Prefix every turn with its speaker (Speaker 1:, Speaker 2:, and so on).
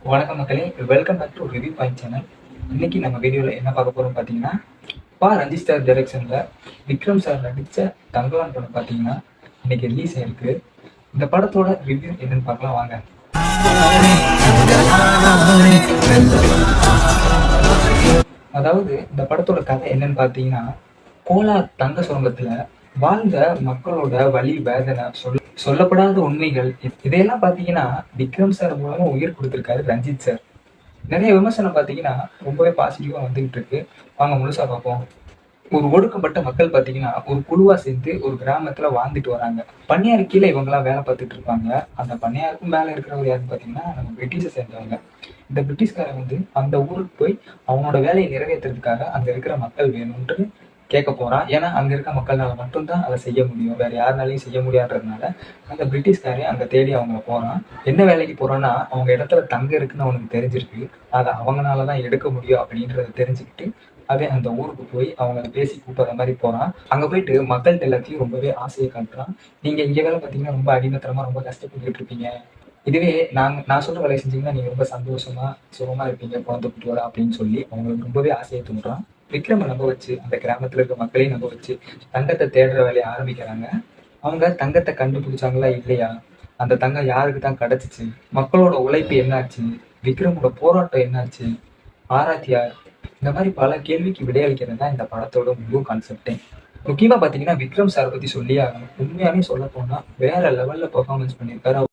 Speaker 1: வணக்கம் மக்களே, welcome back to review point channel. இன்னைக்கு நம்ம வீடியோவில் என்ன பார்க்க போகிறோம் பார்த்தீங்கன்னா, ரஞ்சித் சார் டைரக்ஷனில் விக்ரம் சார் நடித்த தங்கலான் படம் பார்த்தீங்கன்னா இன்னைக்கு ரிலீஸ் ஆயிருக்கு. இந்த படத்தோட ரிவ்யூ என்னன்னு பார்க்கலாம் வாங்க. அதாவது இந்த படத்தோட கதை என்னன்னு பார்த்தீங்கன்னா, கோலார் தங்க சுரங்கத்தில் வாழ்ந்த மக்களோட வலி வேதனை சொல்லப்படாத உண்மைகள் இதையெல்லாம் பார்த்தீங்கன்னா விக்ரம் சார் மூலமா உயிர் கொடுத்துருக்காரு ரஞ்சித் சார். நிறைய விமர்சனம் பார்த்தீங்கன்னா ரொம்பவே பாசிட்டிவா வந்துகிட்டு இருக்கு. வாங்க முழுசா பார்ப்போம். ஒரு ஒடுக்கப்பட்ட மக்கள் பார்த்தீங்கன்னா ஒரு குழுவா சேர்ந்து ஒரு கிராமத்துல வாழ்ந்துட்டு வராங்க. பண்ணையாரு கீழே இவங்கெல்லாம் வேலை பார்த்துட்டு இருப்பாங்க. அந்த பண்ணையாருக்கும் மேல இருக்கிறவர் யாருன்னு பார்த்தீங்கன்னா நம்ம பிரிட்டிஷை சேர்ந்தவங்க. இந்த பிரிட்டிஷ்காரன் வந்து அந்த ஊருக்கு போய் அவனோட வேலையை நிறைவேற்றுறதுக்காக அங்க இருக்கிற மக்கள் வேணும்ன்று கேட்க போறான். ஏன்னா அங்க இருக்க மக்கள்னால மட்டும்தான் அதை செய்ய முடியும், வேற யாருனாலையும் செய்ய முடியாதுன்றதுனால அந்த பிரிட்டிஷ்காரன் அங்க தேடி அவங்க போறான். என்ன வேலைக்கு போறான்னா, அவங்க இடத்துல தங்க இருக்குன்னு அவனுக்கு தெரிஞ்சிருக்கு, அதை அவங்களாலதான் எடுக்க முடியும் அப்படின்றத தெரிஞ்சுக்கிட்டு அவன் அந்த ஊருக்கு போய் அவங்க பேசி கூப்பிடுற மாதிரி போறான். அங்க போயிட்டு மக்கள்கிட்ட எல்லாத்தையும் ரொம்பவே ஆசையை காட்டுறான். நீங்க இங்க வேலை பார்த்தீங்கன்னா ரொம்ப அடிமத்தனமா ரொம்ப கஷ்டப்பட்டுட்டு இருப்பீங்க, இதுவே நான் சொல்ற வேலையை செஞ்சீங்கன்னா நீங்க ரொம்ப சந்தோஷமா சுகமா இருப்பீங்க குழந்தை குட்டியோட அப்படின்னு சொல்லி அவங்களுக்கு ரொம்பவே ஆசையை தூண்டுறான். விக்ரம நம்ப வச்சு அந்த கிராமத்துல இருக்க மக்களையும் நம்ப வச்சு தங்கத்தை தேடுற வேலையை ஆரம்பிக்கிறாங்க. அவங்க தங்கத்தை கண்டுபிடிச்சாங்களா இல்லையா, அந்த தங்கம் யாருக்கு தான் கிடைச்சிச்சு, மக்களோட உழைப்பு என்னாச்சு, விக்ரமோட போராட்டம் என்னாச்சு, ஆராய்ச்சியார், இந்த மாதிரி பல கேள்விக்கு விடையளிக்கிறது தான் இந்த படத்தோட முழு கான்செப்டே. முக்கியமா பாத்தீங்கன்னா விக்ரம் சார் பத்தி சொல்லி ஆகணும். உண்மையாவே சொல்ல போனா வேற லெவல்ல பெர்ஃபார்மன்ஸ் பண்ணியிருக்காரு.